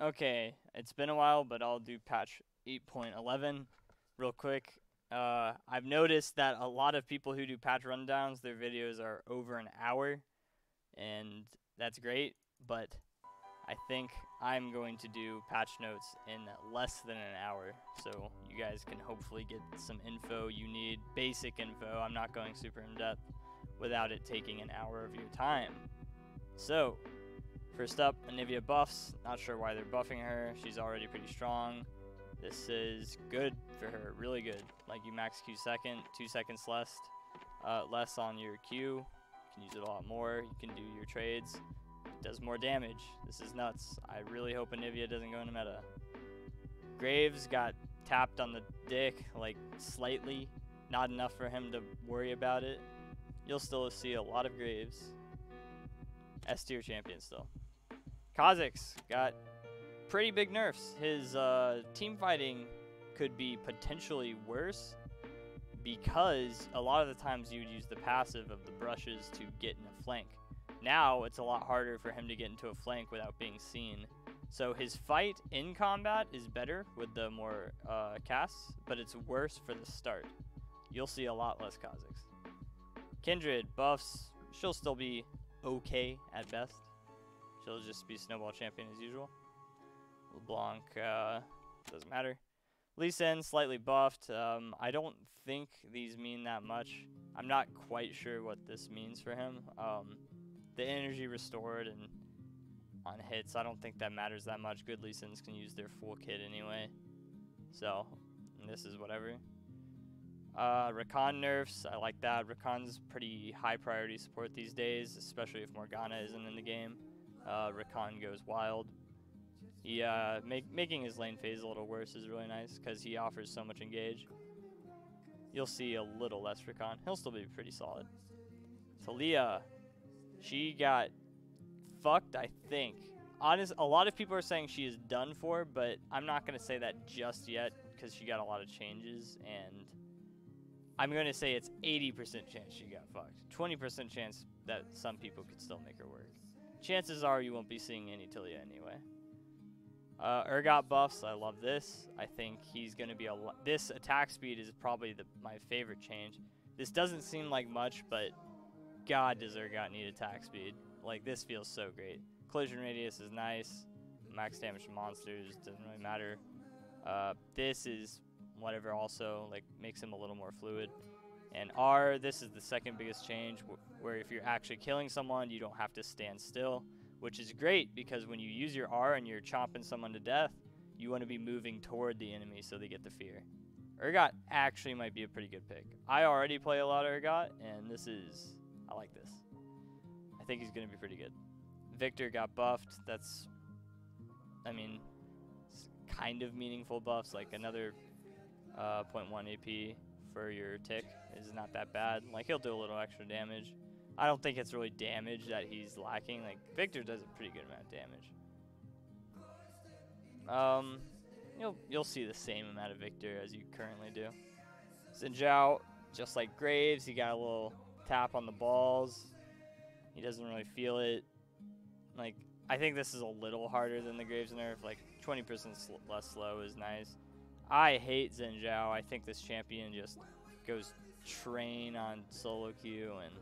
Okay, it's been a while, but I'll do patch 8.11 real quick. I've noticed that a lot of people who do patch rundowns, their videos are over an hour, and that's great, but I think I'm going to do patch notes in less than an hour, so you guys can hopefully get some info you need, basic info. I'm not going super in depth without it taking an hour of your time. So, first up, Anivia buffs. Not sure why they're buffing her. She's already pretty strong. This is good for her, really good. Like, you max Q second, 2 seconds less on your Q. You can use it a lot more. You can do your trades. It does more damage. This is nuts. I really hope Anivia doesn't go into meta. Graves got tapped on the dick, like, slightly. Not enough for him to worry about it. You'll still see a lot of Graves. S tier champion still. Kha'Zix got pretty big nerfs. His team fighting could be potentially worse because a lot of the times you would use the passive of the brushes to get in a flank. Now it's a lot harder for him to get into a flank without being seen. So his fight in combat is better with the more casts, but it's worse for the start. You'll see a lot less Kha'Zix. Kindred buffs. She'll still be okay at best. She'll just be snowball champion as usual. LeBlanc doesn't matter. Lee Sin slightly buffed. I don't think these mean that much. I'm not quite sure what this means for him. The energy restored and on hits, I don't think that matters that much. Good Lee Sins can use their full kit anyway. So this is whatever. Rakan nerfs, I like that. Rakan's pretty high priority support these days, especially if Morgana isn't in the game. Rakan goes wild. He, making his lane phase a little worse is really nice because he offers so much engage. You'll see a little less Rakan. He'll still be pretty solid. Talia, she got fucked, I think. A lot of people are saying she is done for, but I'm not going to say that just yet because she got a lot of changes, and I'm going to say it's 80% chance she got fucked. 20% chance that some people could still make her work. Chances are you won't be seeing any Talia anyway. Urgot buffs, I love this. I think he's going to be this attack speed is probably my favorite change. This doesn't seem like much, but God does Urgot need attack speed. Like, this feels so great. Collision radius is nice. Max damage to monsters, doesn't really matter. This is whatever also, like, makes him a little more fluid. And R, this is the second biggest change, where if you're actually killing someone, you don't have to stand still, which is great because when you use your R and you're chomping someone to death, you want to be moving toward the enemy so they get the fear. Urgot actually might be a pretty good pick. I already play a lot of Urgot, and I like this. I think he's going to be pretty good. Victor got buffed. That's, I mean, kind of meaningful buffs, like another 0.1 AP for your tick is not that bad. Like, he'll do a little extra damage. I don't think it's really damage that he's lacking. Like, Victor does a pretty good amount of damage. You'll see the same amount of Victor as you currently do. Xin Zhao, just like Graves, he got a little tap on the balls. He doesn't really feel it. Like, I think this is a little harder than the Graves nerf. Like, 20% less slow is nice. I hate Xin Zhao. I think this champion just goes train on solo queue, and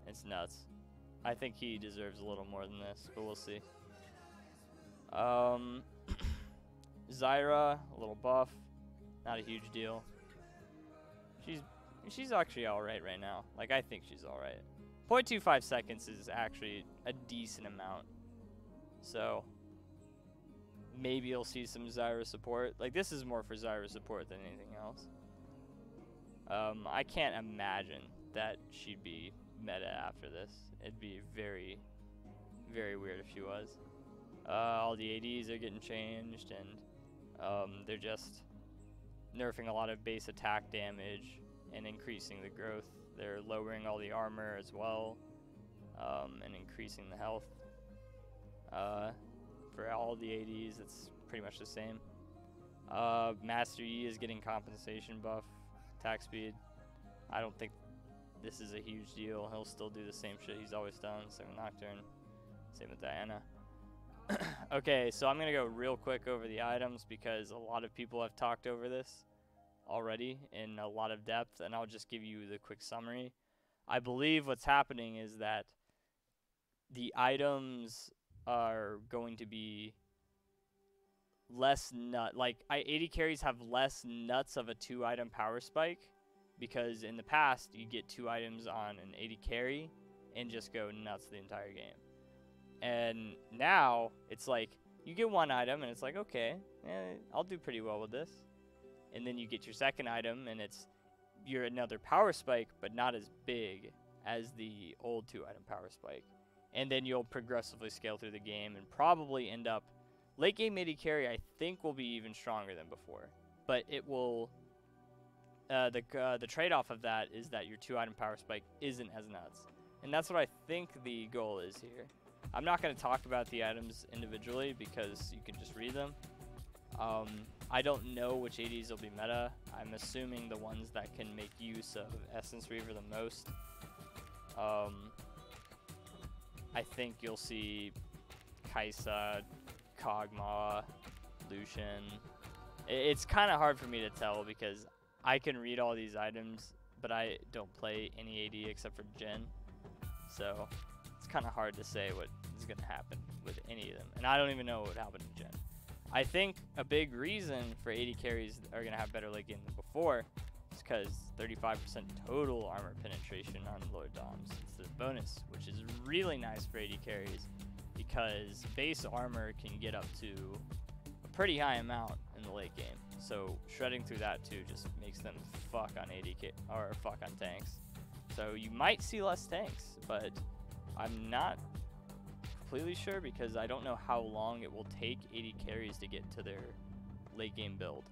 it's nuts. I think he deserves a little more than this, but we'll see. Zyra, a little buff. Not a huge deal. She's actually alright right now. Like, I think she's alright. 0.25 seconds is actually a decent amount. So maybe you'll see some Zyra support. Like, this is more for Zyra support than anything else. I can't imagine that she'd be meta after this. It'd be very, very weird if she was. All the ADs are getting changed, and they're just nerfing a lot of base attack damage and increasing the growth. They're lowering all the armor as well, and increasing the health. For all the ADs, it's pretty much the same. Master Yi is getting compensation buff, attack speed. I don't think this is a huge deal. He'll still do the same shit he's always done. Same with Nocturne. Same with Diana. Okay, so I'm going to go real quick over the items because a lot of people have talked over this already in a lot of depth, and I'll just give you the quick summary. I believe what's happening is that the items are going to be less nut. Like, 80 carries have less nuts of a 2-item power spike because in the past you get 2 items on an 80 carry and just go nuts the entire game. And now it's like you get 1 item and it's like, okay, I'll do pretty well with this. And then you get your 2nd item and you're another power spike, but not as big as the old 2-item power spike. And then you'll progressively scale through the game and probably end up late game 80 carry. I think will be even stronger than before, but it will. The trade-off of that is that your 2-item power spike isn't as nuts, and that's what I think the goal is here. I'm not going to talk about the items individually because you can just read them. I don't know which 80s will be meta. I'm assuming the ones that can make use of Essence Reaver the most. I think you'll see Kaisa, Kog'Maw, Lucian. It's kind of hard for me to tell because I can read all these items, but I don't play any AD except for Jhin. So it's kind of hard to say what is going to happen with any of them. And I don't even know what would happen to Jhin. I think a big reason for 80 carries are going to have better late game than before is because 35% total armor penetration on Lord Doms instead of bonus, which is really nice for 80 carries because base armor can get up to a pretty high amount in the late game. So shredding through that too just makes them fuck on 80k or fuck on tanks. So you might see less tanks, but I'm not completely sure because I don't know how long it will take 80 carries to get to their late game build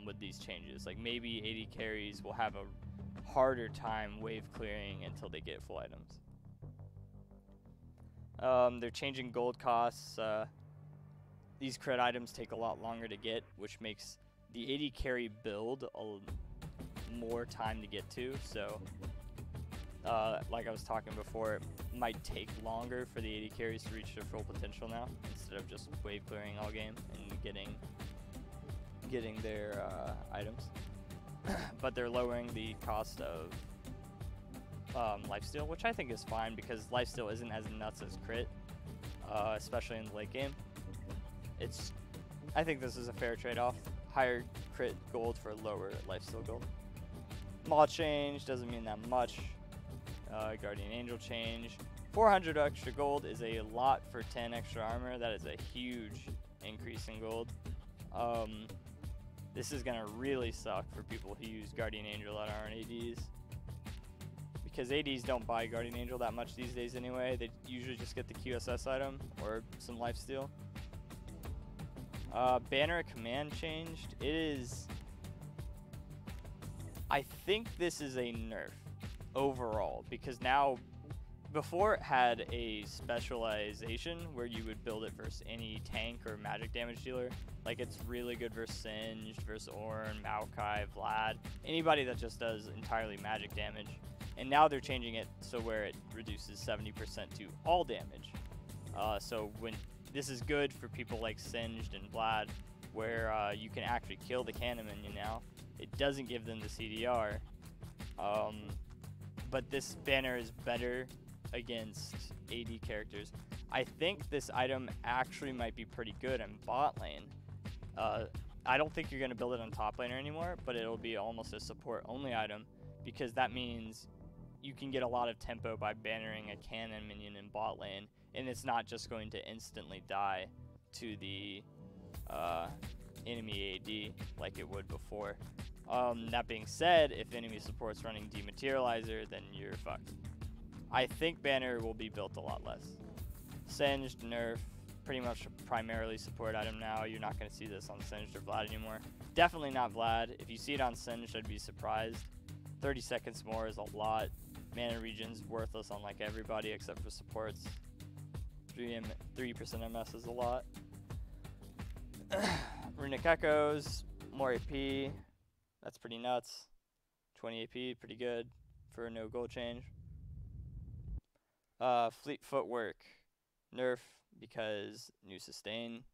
with these changes. Like maybe 80 carries will have a harder time wave clearing until they get full items. They're changing gold costs. These crit items take a lot longer to get, which makes the 80 carry build more time to get to. So like I was talking before, it might take longer for the 80 carries to reach their full potential now instead of just wave clearing all game and getting their items. But they're lowering the cost of lifesteal, which I think is fine because lifesteal isn't as nuts as crit, especially in the late game. I think this is a fair trade-off. Higher crit gold for lower lifesteal gold. Maw change doesn't mean that much. Guardian Angel change. 400 extra gold is a lot for 10 extra armor. That is a huge increase in gold. This is gonna really suck for people who use Guardian Angel that aren't ADs. Because ADs don't buy Guardian Angel that much these days anyway. They usually just get the QSS item or some lifesteal. Banner command changed. I think this is a nerf overall because now, before it had a specialization where you would build it versus any tank or magic damage dealer. Like it's really good versus Singed, versus Ornn, Maokai, Vlad, anybody that just does entirely magic damage. And now they're changing it so where it reduces 70% to all damage. So when this is good for people like Singed and Vlad, where you can actually kill the cannon minion now. It doesn't give them the CDR, but this banner is better against AD characters. I think this item actually might be pretty good in bot lane. I don't think you're going to build it on top laner anymore, but it'll be almost a support only item because that means you can get a lot of tempo by bannering a cannon minion in bot lane, and it's not just going to instantly die to the enemy AD like it would before. That being said, if enemy support's running Dematerializer, then you're fucked. I think banner will be built a lot less. Singed, nerf, pretty much a primarily support item now. You're not going to see this on Singed or Vlad anymore. Definitely not Vlad. If you see it on Singed, I'd be surprised. 30 seconds more is a lot. Mana regen's worthless on like everybody except for supports. 3% MS is a lot. Runic Echoes, more AP. That's pretty nuts. 20 AP, pretty good for no gold change. Fleet Footwork. nerf because new sustain.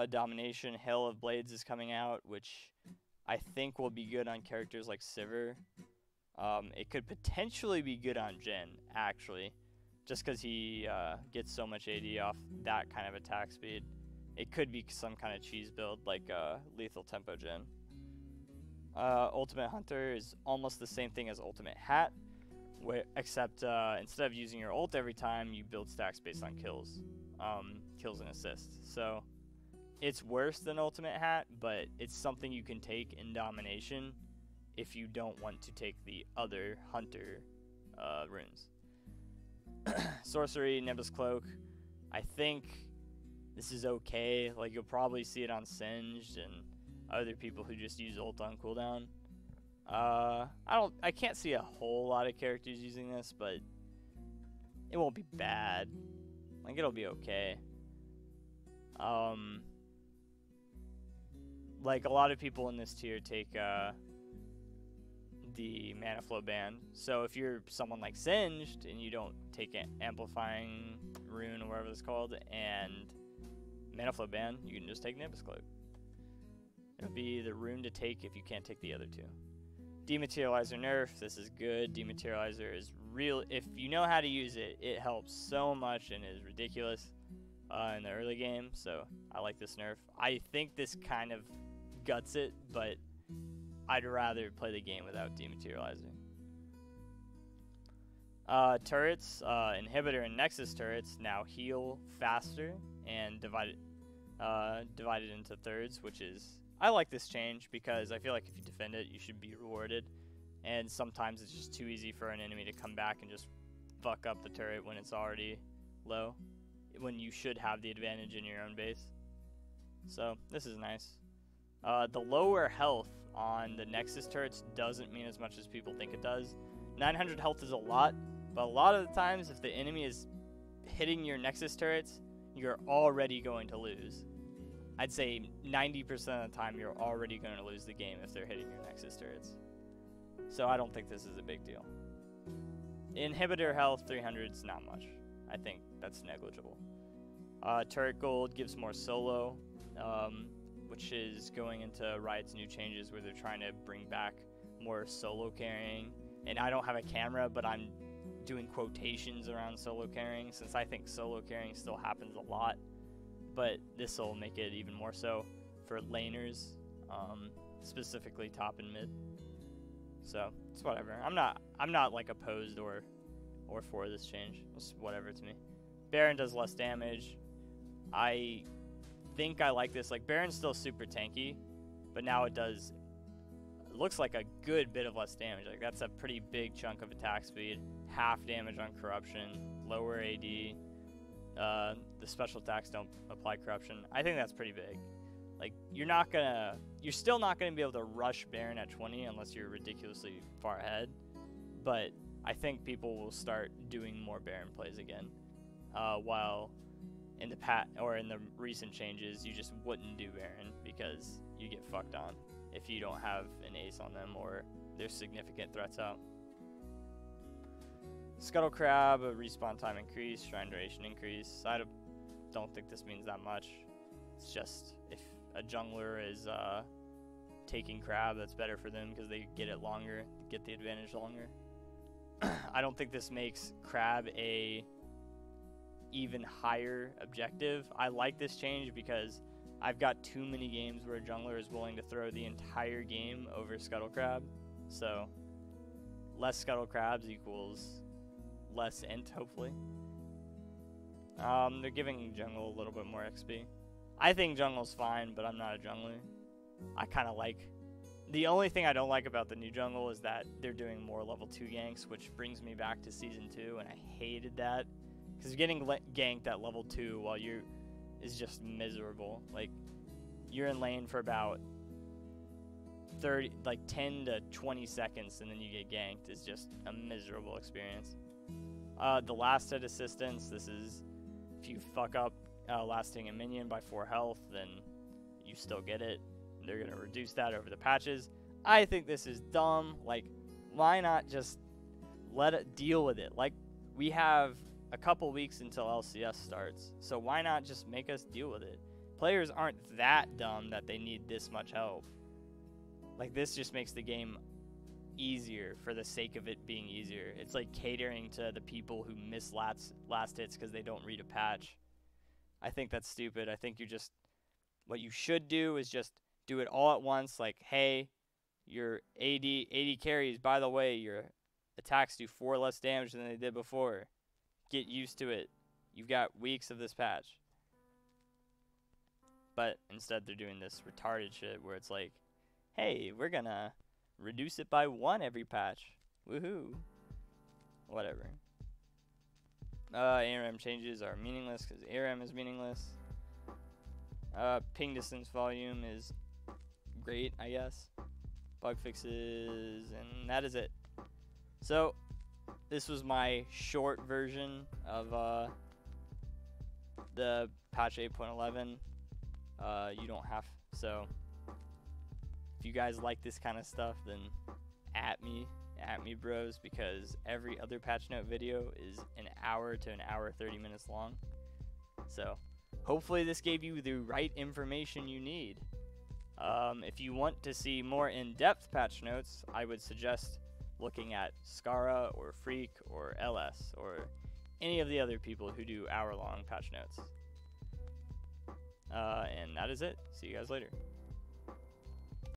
Domination, Hail of Blades is coming out, which I think will be good on characters like Sivir. It could potentially be good on Jhin, actually, just because he gets so much AD off that kind of attack speed. It could be some kind of cheese build like Lethal Tempo Jhin. Ultimate Hunter is almost the same thing as Ultimate Hat, except instead of using your ult every time, you build stacks based on kills, kills and assists. So it's worse than Ultimate Hat, but it's something you can take in Domination if you don't want to take the other Hunter runes. Sorcery, Nimbus Cloak. I think this is okay. Like, you'll probably see it on Singed and other people who just use ult on cooldown. I can't see a whole lot of characters using this, but it won't be bad. Like, it'll be okay. Like, a lot of people in this tier take the Mana Flow ban. So if you're someone like Singed and you don't take an Amplifying Rune or whatever it's called and Mana Flow ban, you can just take Nimbus Cloak. It'll be the rune to take if you can't take the other two. Dematerializer nerf, this is good. Dematerializer is real. If you know how to use it, it helps so much and is ridiculous in the early game. So I like this nerf. I think this kind of guts it, but I'd rather play the game without Dematerializer. Turrets, Inhibitor and Nexus turrets now heal faster and divided into thirds, which is... I like this change because I feel like if you defend it, you should be rewarded. And sometimes it's just too easy for an enemy to come back and just fuck up the turret when it's already low, when you should have the advantage in your own base. So this is nice. The lower health on the Nexus turrets doesn't mean as much as people think it does. 900 health is a lot, but a lot of the times if the enemy is hitting your Nexus turrets, you're already going to lose. I'd say 90% of the time you're already going to lose the game if they're hitting your Nexus turrets. So I don't think this is a big deal. Inhibitor health 300 is not much. I think that's negligible. Turret gold gives more solo, which is going into Riot's new changes where they're trying to bring back more solo carrying. And I don't have a camera, but I'm doing quotations around solo carrying since I think solo carrying still happens a lot. But this will make it even more so for laners, specifically top and mid. So it's whatever. I'm not like opposed or for this change. It's whatever to me. Baron does less damage. I think I like this. Like, Baron's still super tanky, but now it looks like a good bit of less damage. Like, that's a pretty big chunk of attack speed. Half damage on corruption, lower AD. The special attacks don't apply corruption. I think that's pretty big. Like, you're still not gonna be able to rush Baron at 20 unless you're ridiculously far ahead. But I think people will start doing more Baron plays again. While in the recent changes, you just wouldn't do Baron because you get fucked on if you don't have an ace on them or there's significant threats out. Scuttle Crab, respawn time increase, shrine duration increase. I don't think this means that much. It's just if a jungler is taking Crab, that's better for them because they get it longer, get the advantage longer. I don't think this makes Crab a even higher objective. I like this change because I've got too many games where a jungler is willing to throw the entire game over Scuttle Crab. So less Scuttle Crabs equals less int, hopefully. They're giving jungle a little bit more XP. I think jungle's fine, but I'm not a jungler. I kind of like... The only thing I don't like about the new jungle is that they're doing more level 2 ganks, which brings me back to Season 2, and I hated that. Because getting ganked at level 2 while is just miserable. Like, you're in lane for about 10 to 20 seconds, and then you get ganked. Is just a miserable experience. The last hit assistance, this is if you fuck up lasting a minion by 4 health, then you still get it. They're going to reduce that over the patches. I think this is dumb. Like, why not just let it deal with it? Like, we have a couple weeks until LCS starts. So why not just make us deal with it? Players aren't that dumb that they need this much help. Like, this just makes the game easier for the sake of it being easier. It's like catering to the people who miss last hits because they don't read a patch. I think that's stupid. I think what you should do is just do it all at once. Like, hey, your AD carries, by the way, your attacks do 4 less damage than they did before. Get used to it. You've got weeks of this patch. But instead they're doing this retarded shit where it's like, hey, we're gonna reduce it by 1 every patch. Woohoo. Whatever. ARM changes are meaningless because ARM is meaningless. Ping distance volume is great, I guess. Bug fixes, and that is it. So, this was my short version of the patch 8.11. You don't have, so if you guys like this kind of stuff, then at me bros, because every other patch note video is an hour to an hour 30 minutes long. So hopefully this gave you the right information you need. If you want to see more in-depth patch notes, I would suggest looking at Skara or Freak or LS or any of the other people who do hour-long patch notes. And that is it. See you guys later.